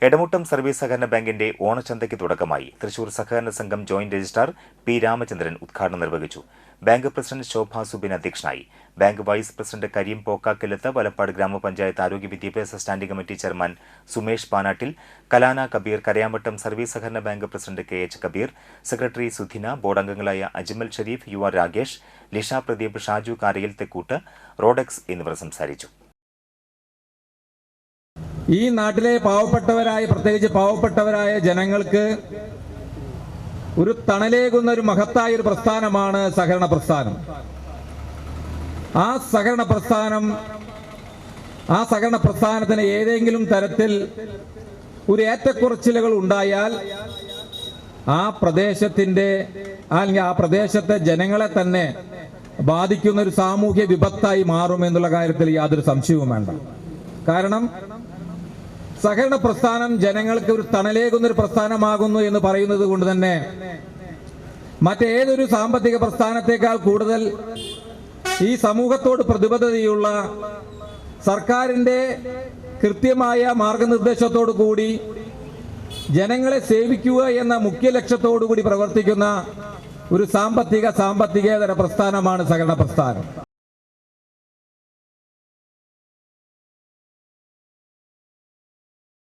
Edamuttam service സഹകരണ ബാങ്കിന്റെ ഓണച്ചന്തയ്ക്ക് തുടക്കമായി. തൃശൂർ സഹകരണ സംഘം ജോയിന്റ് രജിസ്ട്രാർ പി രാമചന്ദ്രൻ ഉദ്ഘാടനം നിർവഹിച്ചു. ബാങ്ക് പ്രസിഡന്റ് ശോഭ സുബിൻ അധ്യക്ഷനായി. Bank vice president Karim Pokkakkilath, Valappad ഗ്രാമപഞ്ചായത്ത് ആരോഗ്യ വിദ്യാഭ്യാസ standing committee chairman Sumesh Panattil, Kalana Kabeer, Karayamattam service സഹകരണ bank president KH Kabeer, secretary Sudhina, board അംഗങ്ങളായ അജ്മൽ ഷരീഫ്, UR രാഗേഷ്, ലിഷ പ്രദീപ്, ഷാജു കാരയിൽ തെക്കൂട്ട്, റോഡെക്സ് എന്നിവർ സംസാരിച്ചു. ഈ നാട്ടിലെ പ്രത്യേകിച്ച് പാവപ്പെട്ടവരായ ജനങ്ങൾക്ക് ഒരു തണലേകുന്ന ഒരു മഹത്തായ ഒരു പ്രസ്ഥാനമാണ് സഹകരണ പ്രസ്ഥാനം. ആ സഹകരണ പ്രസ്ഥാനത്തിന് ഏതെങ്കിലും തരത്തിൽ ഒരു ഏറ്റക്കുറച്ചിലുകൾ ഉണ്ടായാൽ ആ പ്രദേശത്തെ ജനങ്ങളെ തന്നെ ബാധിക്കുന്ന ഒരു സാമൂഹ്യ വിപത്തായി മാറുമെന്നുള്ള കാര്യത്തിൽ യാതൊരു സംശയവും വേണ്ട. കാരണം സഹകരണ പ്രസ്ഥാനം ജനങ്ങൾക്ക് ഒരു തണലേകുന്ന ഒരു പ്രസ്ഥാനമാകുന്നു എന്ന് പറയുന്നത് കൊണ്ട് തന്നെ മറ്റേതൊരു സാമ്പത്തിക പ്രസ്ഥാനത്തെക്കാൾ കൂടുതൽ ഈ സമൂഹത്തോട് പ്രതിബദ്ധതയുള്ള സർക്കാരിന്റെ കൃത്യമായ മാർഗനിർദ്ദേശത്തോടു കൂടി ജനങ്ങളെ സേവിക്കുക എന്ന മുഖ്യ ലക്ഷ്യത്തോടു കൂടി പ്രവർത്തിക്കുന്ന ഒരു സാമ്പത്തികേതര പ്രസ്ഥാനമാണ് സഹകരണ പ്രസ്ഥാനം.